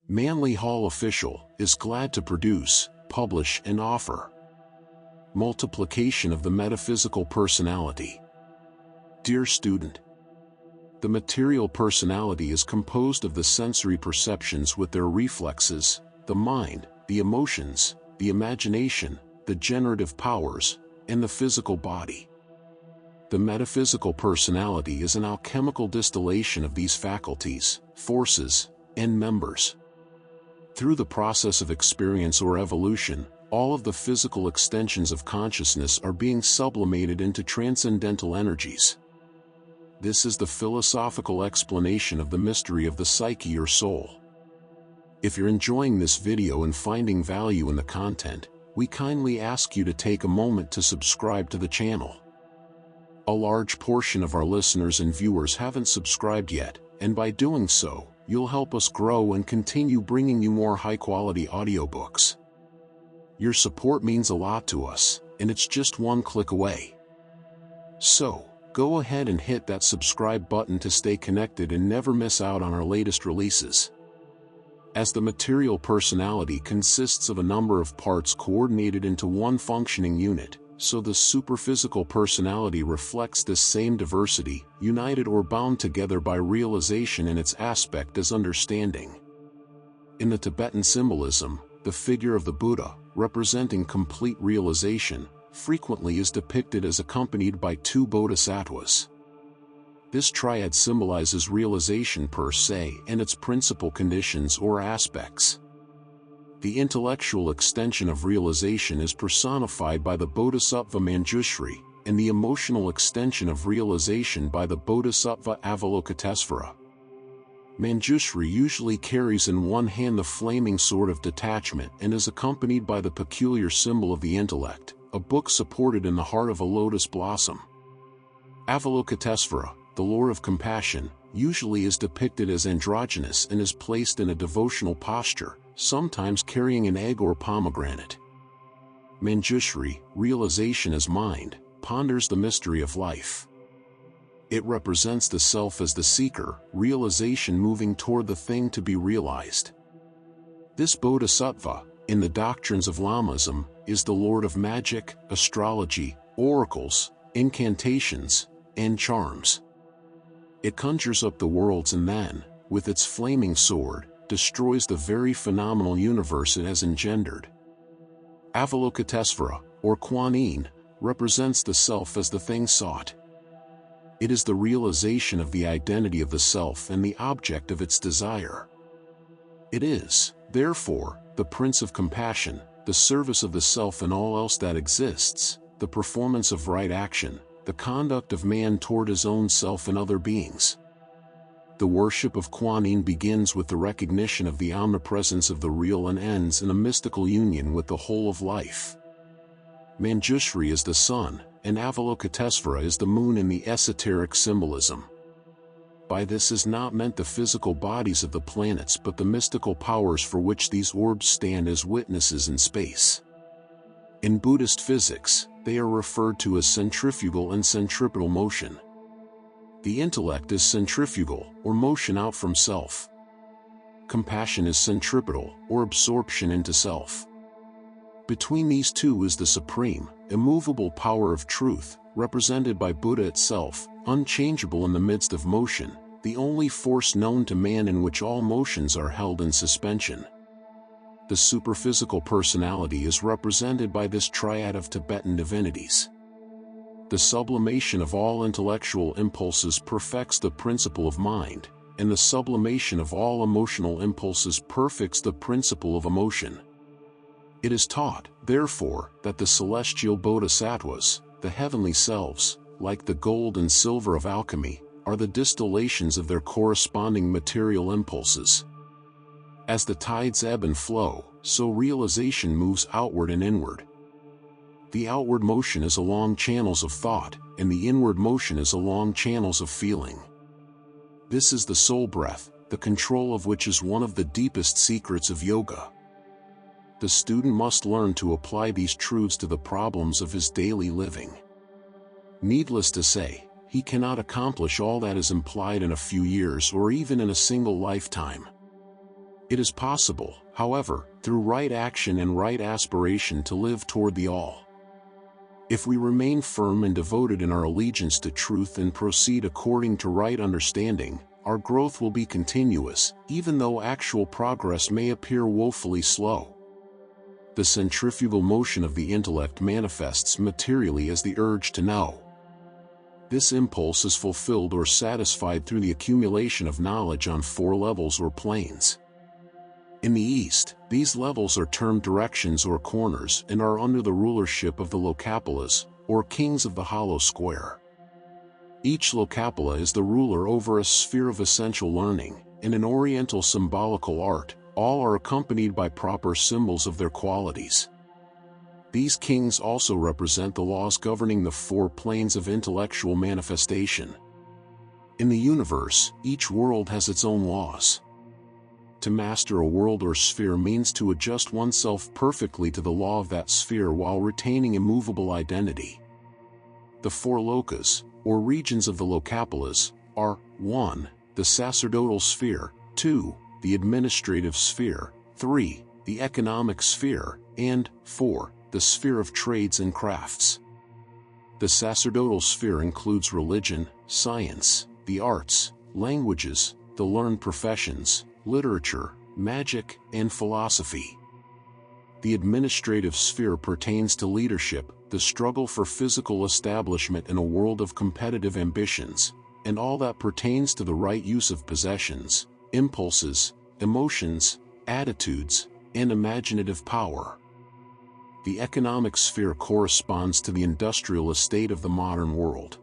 Manly Hall Official is glad to produce, publish and offer. Multiplication of the Metaphysical Personality. Dear student, the material personality is composed of the sensory perceptions with their reflexes, the mind, the emotions, the imagination, the generative powers, and the physical body. The metaphysical personality is an alchemical distillation of these faculties, forces, and members. Through the process of experience or evolution, all of the physical extensions of consciousness are being sublimated into transcendental energies. This is the philosophical explanation of the mystery of the psyche or soul. If you're enjoying this video and finding value in the content, we kindly ask you to take a moment to subscribe to the channel. A large portion of our listeners and viewers haven't subscribed yet, and by doing so, you'll help us grow and continue bringing you more high-quality audiobooks. Your support means a lot to us, and it's just one click away. So, go ahead and hit that subscribe button to stay connected and never miss out on our latest releases. As the material personality consists of a number of parts coordinated into one functioning unit, so the superphysical personality reflects this same diversity, united or bound together by realization in its aspect as understanding. In the Tibetan symbolism, the figure of the Buddha, representing complete realization, frequently is depicted as accompanied by two bodhisattvas. This triad symbolizes realization per se and its principal conditions or aspects. The intellectual extension of realization is personified by the Bodhisattva Manjushri, and the emotional extension of realization by the Bodhisattva Avalokitesvara. Manjushri usually carries in one hand the flaming sword of detachment and is accompanied by the peculiar symbol of the intellect, a book supported in the heart of a lotus blossom. Avalokitesvara, the Lord of compassion, usually is depicted as androgynous and is placed in a devotional posture, sometimes carrying an egg or pomegranate. Manjushri, realization as mind, ponders the mystery of life. It represents the self as the seeker, realization moving toward the thing to be realized. This bodhisattva, in the doctrines of Lamism, is the lord of magic, astrology, oracles, incantations, and charms. It conjures up the worlds and then, with its flaming sword, destroys the very phenomenal universe it has engendered. Avalokitesvara, or Kuan Yin, represents the self as the thing sought. It is the realization of the identity of the self and the object of its desire. It is, therefore, the Prince of Compassion, the service of the self and all else that exists, the performance of right action, the conduct of man toward his own self and other beings. The worship of Kuan Yin begins with the recognition of the omnipresence of the real and ends in a mystical union with the whole of life. Manjushri is the sun, and Avalokitesvara is the moon in the esoteric symbolism. By this is not meant the physical bodies of the planets but the mystical powers for which these orbs stand as witnesses in space. In Buddhist physics, they are referred to as centrifugal and centripetal motion. The intellect is centrifugal, or motion out from self. Compassion is centripetal, or absorption into self. Between these two is the supreme, immovable power of truth, represented by Buddha itself, unchangeable in the midst of motion, the only force known to man in which all motions are held in suspension. The superphysical personality is represented by this triad of Tibetan divinities. The sublimation of all intellectual impulses perfects the principle of mind, and the sublimation of all emotional impulses perfects the principle of emotion. It is taught, therefore, that the celestial bodhisattvas, the heavenly selves, like the gold and silver of alchemy, are the distillations of their corresponding material impulses. As the tides ebb and flow, so realization moves outward and inward. The outward motion is along channels of thought, and the inward motion is along channels of feeling. This is the soul breath, the control of which is one of the deepest secrets of yoga. The student must learn to apply these truths to the problems of his daily living. Needless to say, he cannot accomplish all that is implied in a few years or even in a single lifetime. It is possible, however, through right action and right aspiration to live toward the all. If we remain firm and devoted in our allegiance to truth and proceed according to right understanding, our growth will be continuous, even though actual progress may appear woefully slow. The centrifugal motion of the intellect manifests materially as the urge to know. This impulse is fulfilled or satisfied through the accumulation of knowledge on 4 levels or planes. In the East, these levels are termed directions or corners and are under the rulership of the locapolas, or kings of the hollow square. Each locapula is the ruler over a sphere of essential learning, and in Oriental symbolical art, all are accompanied by proper symbols of their qualities. These kings also represent the laws governing the 4 planes of intellectual manifestation. In the universe, each world has its own laws. To master a world or sphere means to adjust oneself perfectly to the law of that sphere while retaining immovable identity. The 4 lokas, or regions of the locapolas, are 1. The sacerdotal sphere, 2. The administrative sphere, 3. The economic sphere, and 4. The sphere of trades and crafts. The sacerdotal sphere includes religion, science, the arts, languages, the learned professions, literature, magic, and philosophy. The administrative sphere pertains to leadership, the struggle for physical establishment in a world of competitive ambitions, and all that pertains to the right use of possessions, impulses, emotions, attitudes, and imaginative power. The economic sphere corresponds to the industrial estate of the modern world.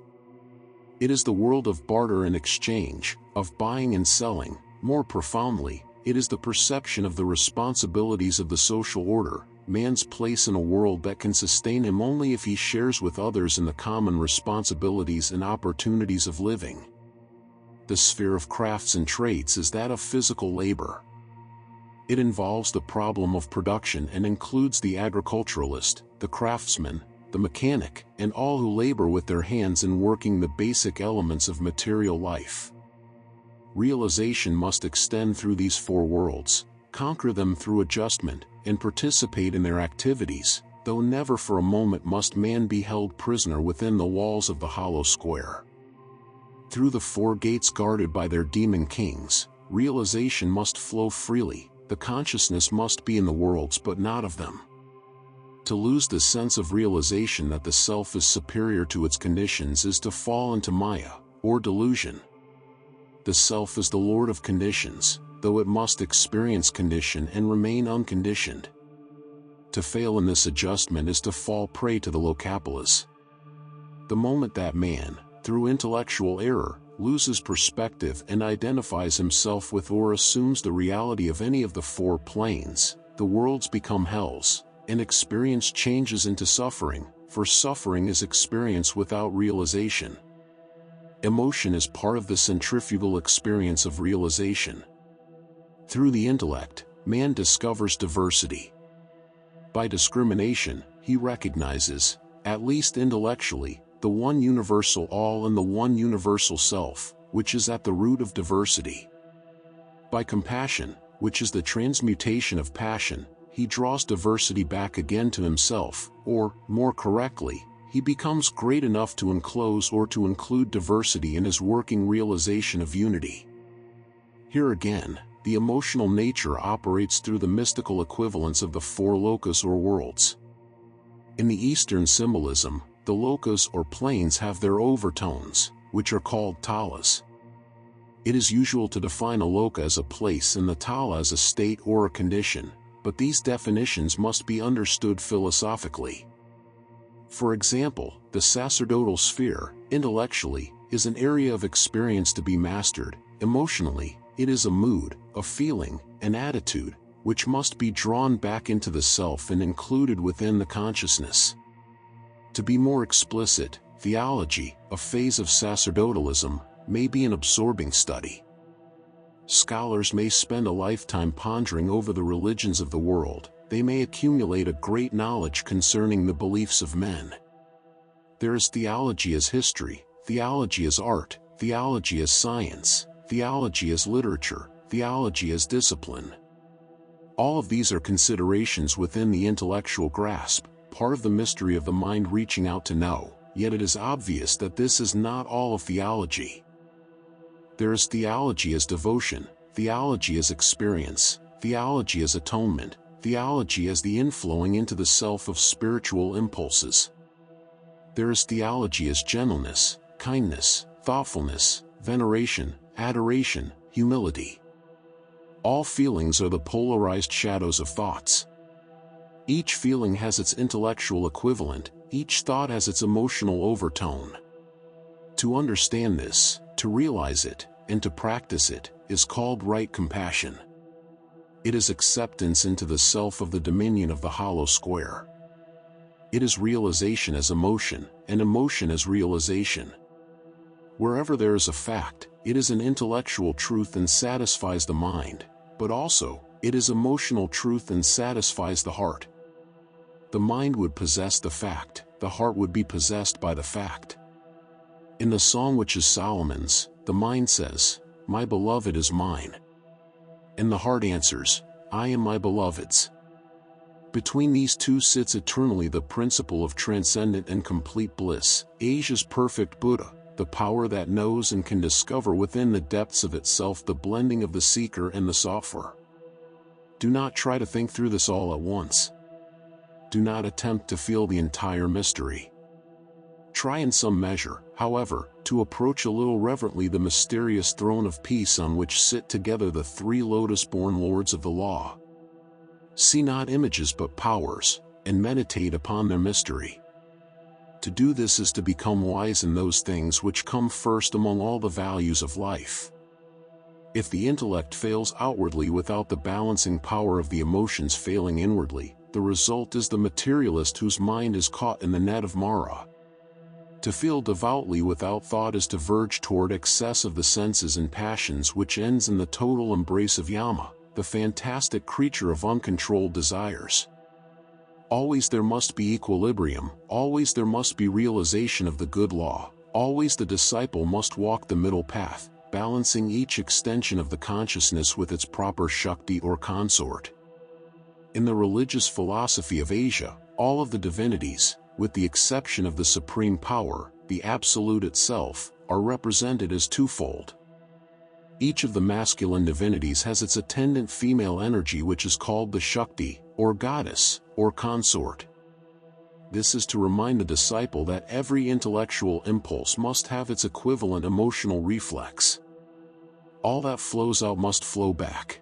It is the world of barter and exchange, of buying and selling. More profoundly, it is the perception of the responsibilities of the social order, man's place in a world that can sustain him only if he shares with others in the common responsibilities and opportunities of living. The sphere of crafts and trades is that of physical labor. It involves the problem of production and includes the agriculturalist, the craftsman, the mechanic, and all who labor with their hands in working the basic elements of material life. Realization must extend through these 4 worlds, conquer them through adjustment, and participate in their activities, though never for a moment must man be held prisoner within the walls of the hollow square. Through the 4 gates guarded by their demon kings, realization must flow freely, the consciousness must be in the worlds but not of them. To lose the sense of realization that the self is superior to its conditions is to fall into Maya, or delusion. The self is the lord of conditions, though it must experience condition and remain unconditioned. To fail in this adjustment is to fall prey to the locapolas. The moment that man, through intellectual error, loses perspective and identifies himself with or assumes the reality of any of the 4 planes, the worlds become hells, and experience changes into suffering, for suffering is experience without realization. Emotion is part of the centrifugal experience of realization. Through the intellect, man discovers diversity. By discrimination, he recognizes, at least intellectually, the one universal all and the one universal self, which is at the root of diversity. By compassion, which is the transmutation of passion, he draws diversity back again to himself, or, more correctly, he becomes great enough to enclose or to include diversity in his working realization of unity. Here again, the emotional nature operates through the mystical equivalence of the 4 lokas or worlds. In the Eastern symbolism, the lokas or planes have their overtones, which are called talas. It is usual to define a loka as a place and the tala as a state or a condition, but these definitions must be understood philosophically. For example, the sacerdotal sphere, intellectually, is an area of experience to be mastered. Emotionally, it is a mood, a feeling, an attitude, which must be drawn back into the self and included within the consciousness. To be more explicit, theology, a phase of sacerdotalism, may be an absorbing study. Scholars may spend a lifetime pondering over the religions of the world. They may accumulate a great knowledge concerning the beliefs of men. There is theology as history, theology as art, theology as science, theology as literature, theology as discipline. All of these are considerations within the intellectual grasp, part of the mystery of the mind reaching out to know, yet it is obvious that this is not all of theology. There is theology as devotion, theology as experience, theology as atonement, theology as the inflowing into the self of spiritual impulses. There is theology as gentleness, kindness, thoughtfulness, veneration, adoration, humility. All feelings are the polarized shadows of thoughts. Each feeling has its intellectual equivalent, each thought has its emotional overtone. To understand this, to realize it, and to practice it, is called right compassion. It is acceptance into the self of the dominion of the hollow square. It is realization as emotion, and emotion as realization. Wherever there is a fact, it is an intellectual truth and satisfies the mind, but also, it is emotional truth and satisfies the heart. The mind would possess the fact, the heart would be possessed by the fact. In the song which is Solomon's, the mind says, "My beloved is mine." And the heart answers, "I am my beloved's." Between these two sits eternally the principle of transcendent and complete bliss, Asia's perfect Buddha, the power that knows and can discover within the depths of itself the blending of the seeker and the sought-for. Do not try to think through this all at once. Do not attempt to feel the entire mystery. Try in some measure, however, to approach a little reverently the mysterious throne of peace on which sit together the three lotus-born lords of the law. See not images but powers, and meditate upon their mystery. To do this is to become wise in those things which come first among all the values of life. If the intellect fails outwardly without the balancing power of the emotions failing inwardly, the result is the materialist whose mind is caught in the net of Mara. To feel devoutly without thought is to verge toward excess of the senses and passions, which ends in the total embrace of Yama, the fantastic creature of uncontrolled desires. Always there must be equilibrium, always there must be realization of the good law, always the disciple must walk the middle path, balancing each extension of the consciousness with its proper Shakti or consort. In the religious philosophy of Asia, all of the divinities, with the exception of the supreme power, the Absolute itself, are represented as twofold. Each of the masculine divinities has its attendant female energy which is called the Shakti, or goddess, or consort. This is to remind the disciple that every intellectual impulse must have its equivalent emotional reflex. All that flows out must flow back.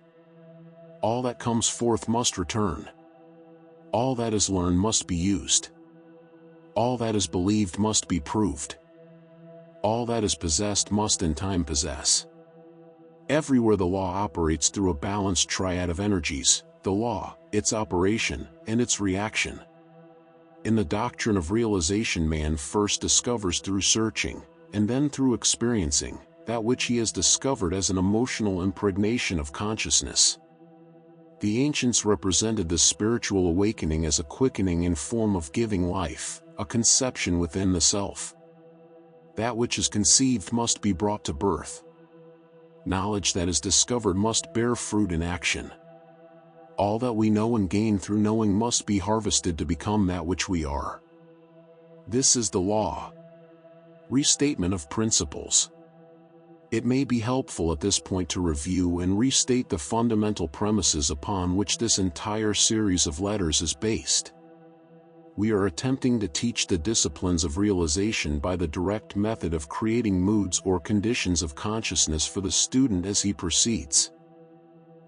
All that comes forth must return. All that is learned must be used. All that is believed must be proved. All that is possessed must in time possess. Everywhere the law operates through a balanced triad of energies, the law, its operation, and its reaction. In the doctrine of realization, man first discovers through searching, and then through experiencing, that which he has discovered as an emotional impregnation of consciousness. The ancients represented this spiritual awakening as a quickening in form of giving life, a conception within the self. That which is conceived must be brought to birth. Knowledge that is discovered must bear fruit in action. All that we know and gain through knowing must be harvested to become that which we are. This is the law. Restatement of principles. It may be helpful at this point to review and restate the fundamental premises upon which this entire series of letters is based. We are attempting to teach the disciplines of realization by the direct method of creating moods or conditions of consciousness for the student as he proceeds.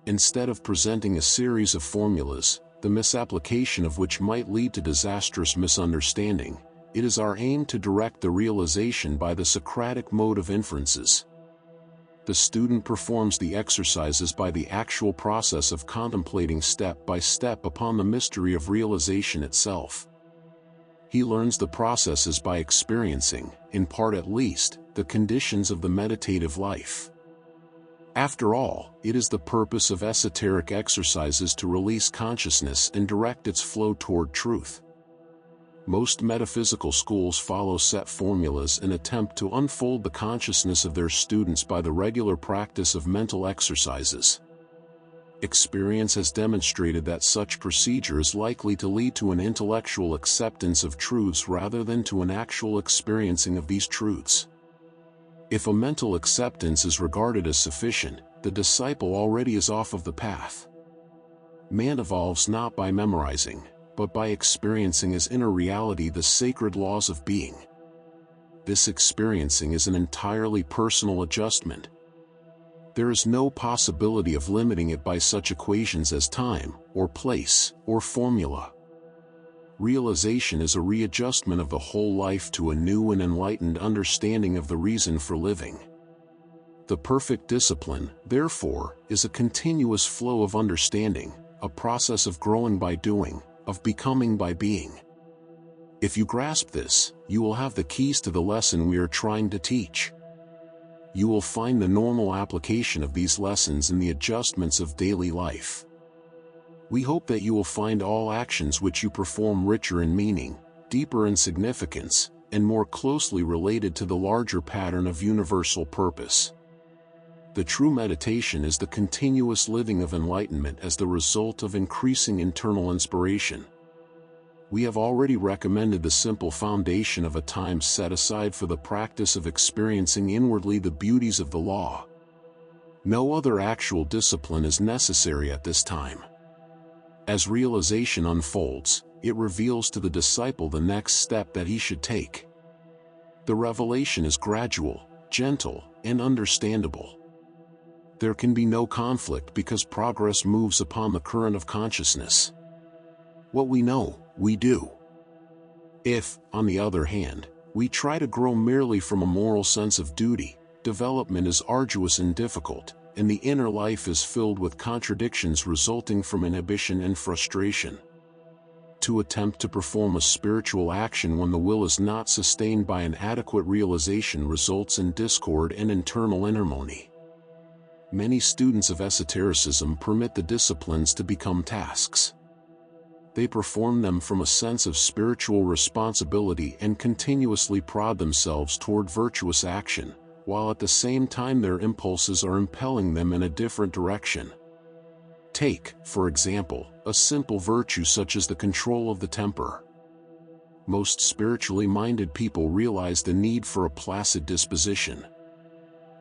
Instead of presenting a series of formulas, the misapplication of which might lead to disastrous misunderstanding, it is our aim to direct the realization by the Socratic mode of inferences. The student performs the exercises by the actual process of contemplating step by step upon the mystery of realization itself. He learns the processes by experiencing, in part at least, the conditions of the meditative life. After all, it is the purpose of esoteric exercises to release consciousness and direct its flow toward truth. Most metaphysical schools follow set formulas and attempt to unfold the consciousness of their students by the regular practice of mental exercises. Experience has demonstrated that such procedure is likely to lead to an intellectual acceptance of truths rather than to an actual experiencing of these truths. If a mental acceptance is regarded as sufficient, the disciple already is off of the path. Man evolves not by memorizing, but by experiencing as inner reality the sacred laws of being. This experiencing is an entirely personal adjustment. There is no possibility of limiting it by such equations as time, or place, or formula. Realization is a readjustment of the whole life to a new and enlightened understanding of the reason for living. The perfect discipline, therefore, is a continuous flow of understanding, a process of growing by doing, of becoming by being. If you grasp this, you will have the keys to the lesson we are trying to teach. You will find the normal application of these lessons in the adjustments of daily life. We hope that you will find all actions which you perform richer in meaning, deeper in significance, and more closely related to the larger pattern of universal purpose. The true meditation is the continuous living of enlightenment as the result of increasing internal inspiration. We have already recommended the simple foundation of a time set aside for the practice of experiencing inwardly the beauties of the law. No other actual discipline is necessary at this time. As realization unfolds, it reveals to the disciple the next step that he should take. The revelation is gradual, gentle, and understandable. There can be no conflict because progress moves upon the current of consciousness. What we know, we do. If, on the other hand, we try to grow merely from a moral sense of duty, development is arduous and difficult, and the inner life is filled with contradictions resulting from inhibition and frustration. To attempt to perform a spiritual action when the will is not sustained by an adequate realization results in discord and internal inharmony. Many students of esotericism permit the disciplines to become tasks. They perform them from a sense of spiritual responsibility and continuously prod themselves toward virtuous action, while at the same time their impulses are impelling them in a different direction. Take, for example, a simple virtue such as the control of the temper. Most spiritually minded people realize the need for a placid disposition.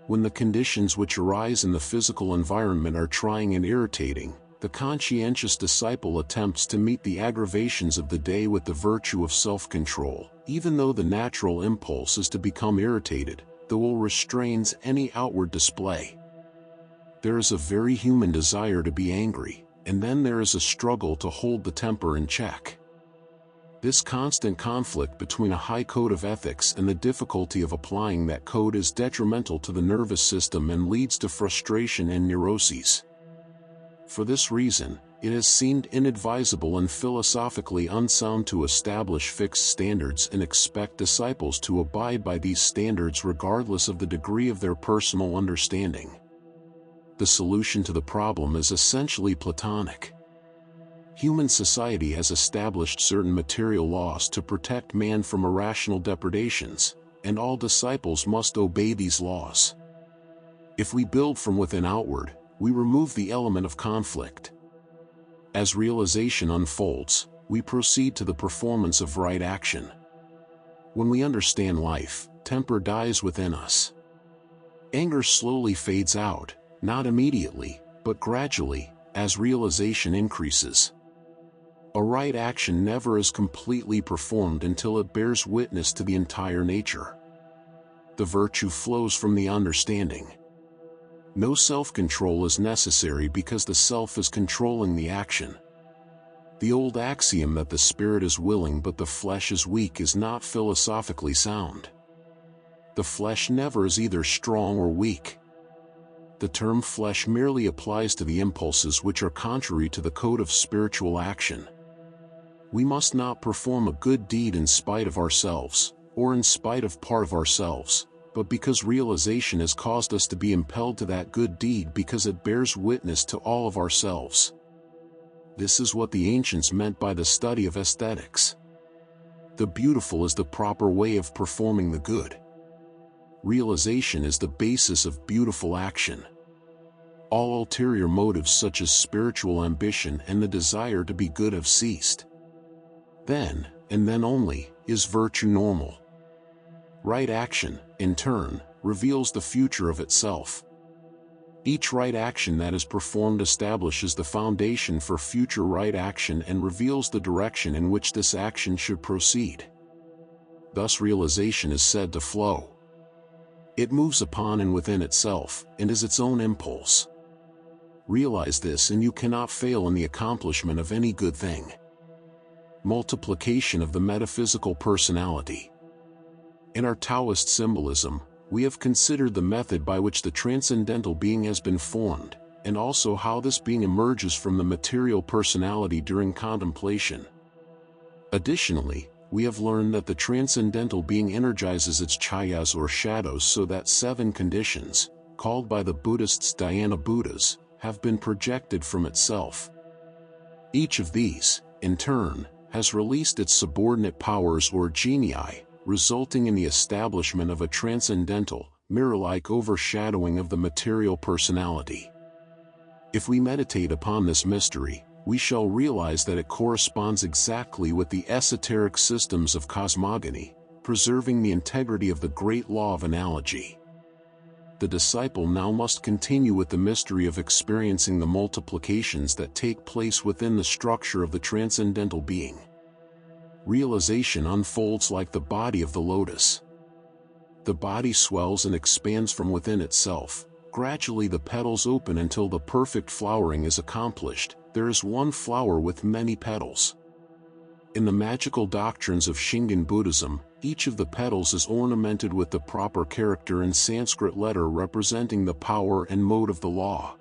When the conditions which arise in the physical environment are trying and irritating, the conscientious disciple attempts to meet the aggravations of the day with the virtue of self-control, even though the natural impulse is to become irritated, the will restrains any outward display. There is a very human desire to be angry, and then there is a struggle to hold the temper in check. This constant conflict between a high code of ethics and the difficulty of applying that code is detrimental to the nervous system and leads to frustration and neuroses. For this reason, it has seemed inadvisable and philosophically unsound to establish fixed standards and expect disciples to abide by these standards regardless of the degree of their personal understanding. The solution to the problem is essentially Platonic. Human society has established certain material laws to protect man from irrational depredations, and all disciples must obey these laws. If we build from within outward, we remove the element of conflict. As realization unfolds, we proceed to the performance of right action. When we understand life, temper dies within us. Anger slowly fades out, not immediately, but gradually, as realization increases. A right action never is completely performed until it bears witness to the entire nature. The virtue flows from the understanding. No self-control is necessary because the self is controlling the action. The old axiom that the spirit is willing but the flesh is weak is not philosophically sound. The flesh never is either strong or weak. The term flesh merely applies to the impulses which are contrary to the code of spiritual action. We must not perform a good deed in spite of ourselves, or in spite of part of ourselves, but because realization has caused us to be impelled to that good deed because it bears witness to all of ourselves. This is what the ancients meant by the study of aesthetics. The beautiful is the proper way of performing the good. Realization is the basis of beautiful action. All ulterior motives such as spiritual ambition and the desire to be good have ceased. Then, and then only, is virtue normal. Right action, in turn, reveals the future of itself. Each right action that is performed establishes the foundation for future right action and reveals the direction in which this action should proceed. Thus realization is said to flow. It moves upon and within itself, and is its own impulse. Realize this and you cannot fail in the accomplishment of any good thing. Multiplication of the metaphysical personality. In our Taoist symbolism, we have considered the method by which the transcendental being has been formed, and also how this being emerges from the material personality during contemplation. Additionally, we have learned that the transcendental being energizes its chayas or shadows so that 7 conditions, called by the Buddhists dhyana Buddhas, have been projected from itself. Each of these, in turn, has released its subordinate powers or genii, resulting in the establishment of a transcendental, mirror-like overshadowing of the material personality. If we meditate upon this mystery, we shall realize that it corresponds exactly with the esoteric systems of cosmogony, preserving the integrity of the great law of analogy. The disciple now must continue with the mystery of experiencing the multiplications that take place within the structure of the transcendental being. Realization unfolds like the body of the lotus. The body swells and expands from within itself. Gradually the petals open until the perfect flowering is accomplished. There is one flower with many petals. In the magical doctrines of Shingon Buddhism, each of the petals is ornamented with the proper character and Sanskrit letter representing the power and mode of the law.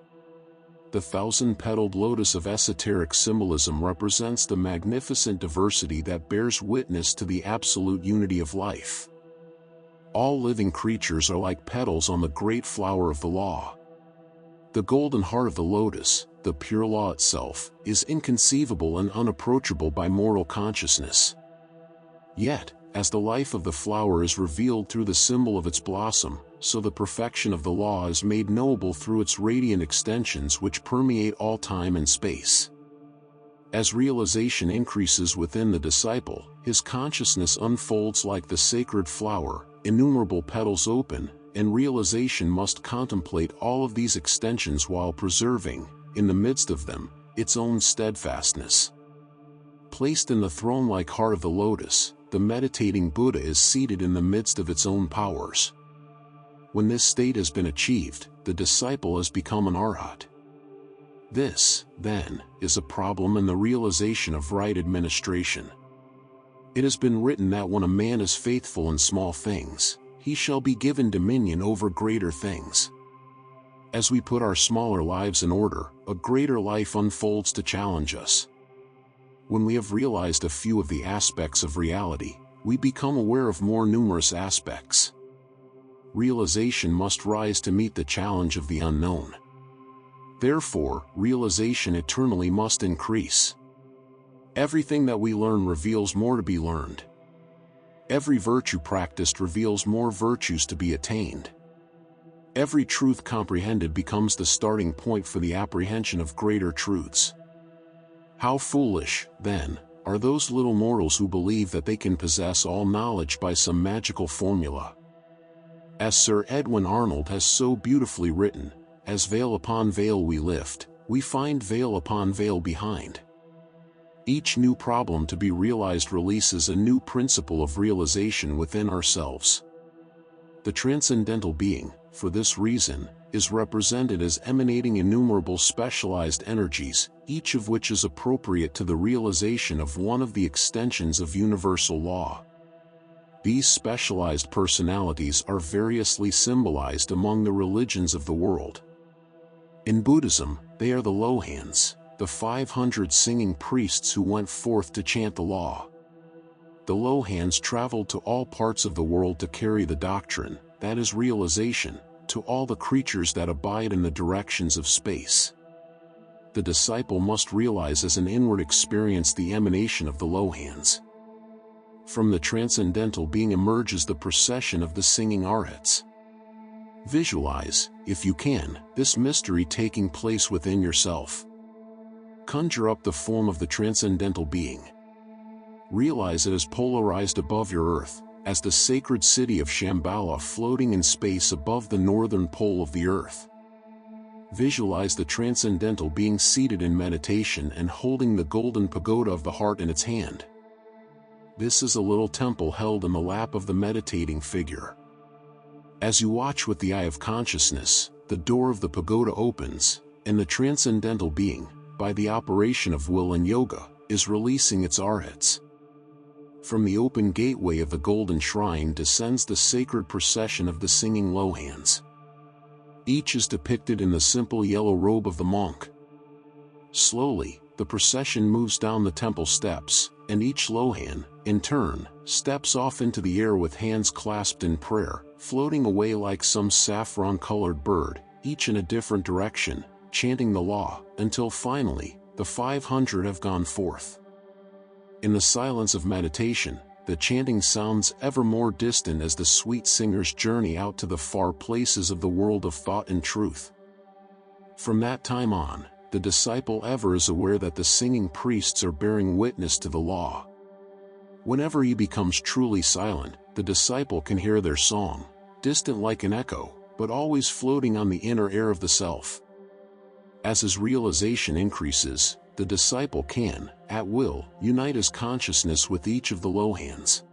The 1,000-petaled lotus of esoteric symbolism represents the magnificent diversity that bears witness to the absolute unity of life. All living creatures are like petals on the great flower of the law. The golden heart of the lotus, the pure law itself, is inconceivable and unapproachable by mortal consciousness. Yet, as the life of the flower is revealed through the symbol of its blossom, so the perfection of the law is made knowable through its radiant extensions which permeate all time and space. As realization increases within the disciple, his consciousness unfolds like the sacred flower, innumerable petals open, and realization must contemplate all of these extensions while preserving, in the midst of them, its own steadfastness. Placed in the throne-like heart of the lotus, the meditating Buddha is seated in the midst of its own powers. When this state has been achieved, the disciple has become an arhat. This, then, is a problem in the realization of right administration. It has been written that when a man is faithful in small things, he shall be given dominion over greater things. As we put our smaller lives in order, a greater life unfolds to challenge us. When we have realized a few of the aspects of reality, we become aware of more numerous aspects. Realization must rise to meet the challenge of the unknown. Therefore, realization eternally must increase. Everything that we learn reveals more to be learned. Every virtue practiced reveals more virtues to be attained. Every truth comprehended becomes the starting point for the apprehension of greater truths. How foolish, then, are those little mortals who believe that they can possess all knowledge by some magical formula. As Sir Edwin Arnold has so beautifully written, as veil upon veil we lift, we find veil upon veil behind. Each new problem to be realized releases a new principle of realization within ourselves. The transcendental being, for this reason, is represented as emanating innumerable specialized energies, each of which is appropriate to the realization of one of the extensions of universal law. These specialized personalities are variously symbolized among the religions of the world. In Buddhism, they are the Lohans, the 500 singing priests who went forth to chant the law. The Lohans traveled to all parts of the world to carry the doctrine, that is realization, to all the creatures that abide in the directions of space. The disciple must realize as an inward experience the emanation of the Lohans. From the transcendental being emerges the procession of the singing arhats. Visualize, if you can, this mystery taking place within yourself. Conjure up the form of the transcendental being. Realize it as polarized above your earth, as the sacred city of Shambhala floating in space above the northern pole of the earth. Visualize the transcendental being seated in meditation and holding the golden pagoda of the heart in its hand. This is a little temple held in the lap of the meditating figure. As you watch with the eye of consciousness, the door of the pagoda opens, and the transcendental being, by the operation of will and yoga, is releasing its arhats. From the open gateway of the golden shrine descends the sacred procession of the singing Lohans. Each is depicted in the simple yellow robe of the monk. Slowly, the procession moves down the temple steps, and each Lohan, in turn, steps off into the air with hands clasped in prayer, floating away like some saffron-colored bird, each in a different direction, chanting the law, until finally, the 500 have gone forth. In the silence of meditation, the chanting sounds ever more distant as the sweet singers journey out to the far places of the world of thought and truth. From that time on, the disciple ever is aware that the singing priests are bearing witness to the law. Whenever he becomes truly silent, the disciple can hear their song, distant like an echo, but always floating on the inner air of the self. As his realization increases, the disciple can, at will, unite his consciousness with each of the Lohans.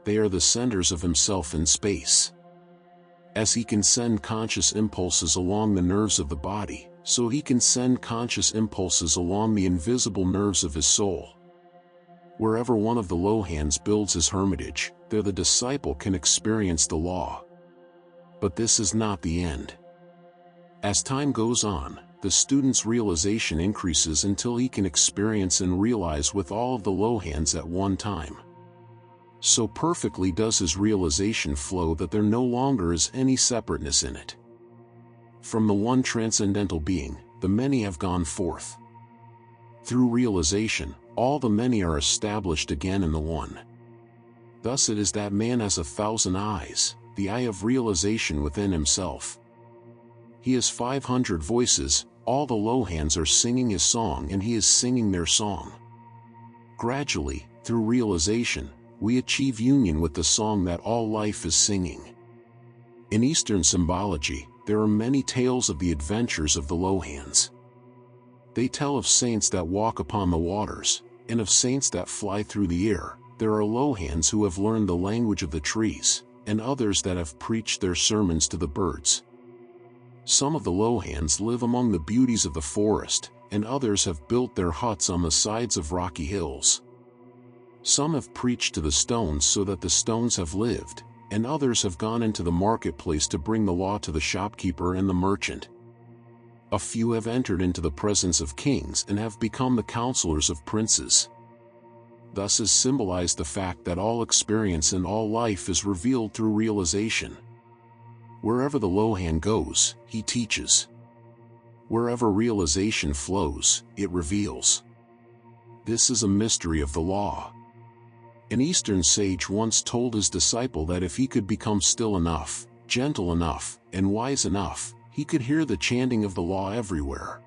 They are the centers of himself in space. As he can send conscious impulses along the nerves of the body, so he can send conscious impulses along the invisible nerves of his soul. Wherever one of the Lohans builds his hermitage, there the disciple can experience the law. But this is not the end. As time goes on, the student's realization increases until he can experience and realize with all of the Lohans at one time. So perfectly does his realization flow that there no longer is any separateness in it. From the one transcendental being, the many have gone forth. Through realization, all the many are established again in the one. Thus it is that man has 1,000 eyes, the eye of realization within himself. He has 500 voices, all the Lohans are singing his song and he is singing their song. Gradually, through realization, we achieve union with the song that all life is singing. In Eastern symbology, there are many tales of the adventures of the Lohans. They tell of saints that walk upon the waters, and of saints that fly through the air. There are Lohans who have learned the language of the trees, and others that have preached their sermons to the birds. Some of the Lohans live among the beauties of the forest, and others have built their huts on the sides of rocky hills. Some have preached to the stones so that the stones have lived, and others have gone into the marketplace to bring the law to the shopkeeper and the merchant. A few have entered into the presence of kings and have become the counselors of princes. Thus is symbolized the fact that all experience and all life is revealed through realization. Wherever the Lohan goes, he teaches. Wherever realization flows, it reveals. This is a mystery of the law. An Eastern sage once told his disciple that if he could become still enough, gentle enough, and wise enough, he could hear the chanting of the law everywhere.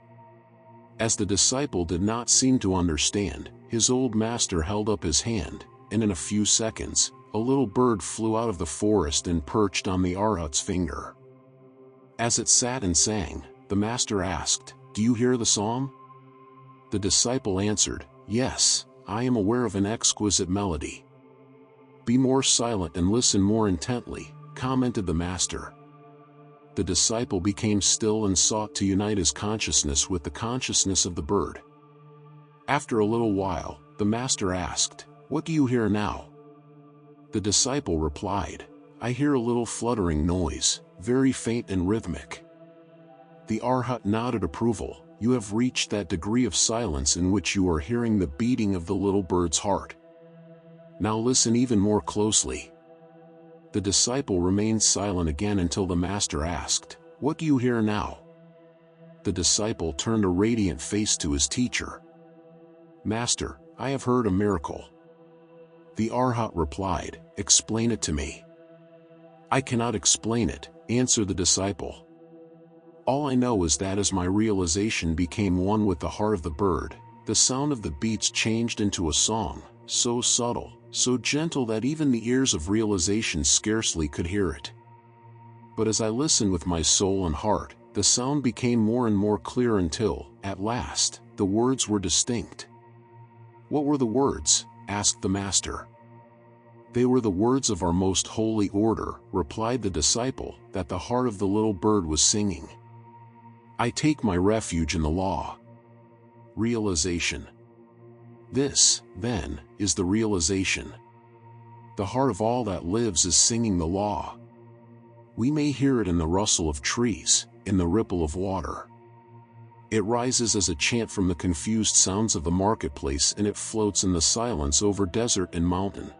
As the disciple did not seem to understand, his old master held up his hand, and in a few seconds, a little bird flew out of the forest and perched on the arhat's finger. As it sat and sang, the master asked, "Do you hear the song?" The disciple answered, "Yes, I am aware of an exquisite melody." "Be more silent and listen more intently," commented the master. The disciple became still and sought to unite his consciousness with the consciousness of the bird. After a little while, the master asked, "What do you hear now?" The disciple replied, "I hear a little fluttering noise, very faint and rhythmic." The arhat nodded approval. "You have reached that degree of silence in which you are hearing the beating of the little bird's heart. Now listen even more closely." The disciple remained silent again until the master asked, "What do you hear now?" The disciple turned a radiant face to his teacher. "Master, I have heard a miracle." The arhat replied, "Explain it to me." "I cannot explain it, answered the disciple. All I know is that as my realization became one with the heart of the bird, the sound of the beats changed into a song, so subtle, so gentle that even the ears of realization scarcely could hear it. But as I listened with my soul and heart, the sound became more and more clear until, at last, the words were distinct. What were the words? Asked the master. They were the words of our most holy order, replied the disciple, that the heart of the little bird was singing. I take my refuge in the law. Realization. This, then, is the realization. The heart of all that lives is singing the law. We may hear it in the rustle of trees, in the ripple of water. It rises as a chant from the confused sounds of the marketplace, and it floats in the silence over desert and mountain.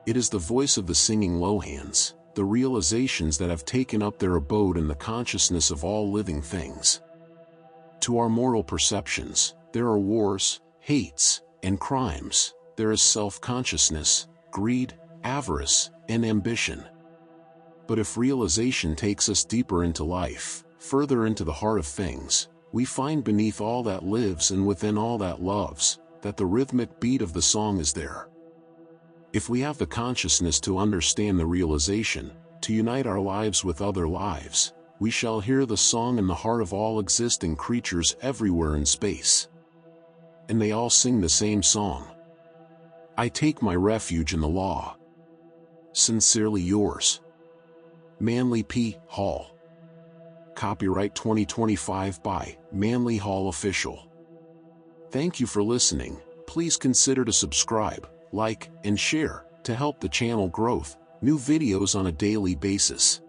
It is the voice of the singing Lohans, the realizations that have taken up their abode in the consciousness of all living things. To our moral perceptions, there are wars, hates, and crimes. There is self-consciousness, greed, avarice, and ambition. But if realization takes us deeper into life, further into the heart of things, we find beneath all that lives and within all that loves, that the rhythmic beat of the song is there. If we have the consciousness to understand the realization, to unite our lives with other lives, we shall hear the song in the heart of all existing creatures everywhere in space. And they all sing the same song. I take my refuge in the law. Sincerely yours, Manly P. Hall. Copyright 2025 by Manly Hall Official. Thank you for listening. Please consider to subscribe, like, and share to help the channel growth. New videos on a daily basis.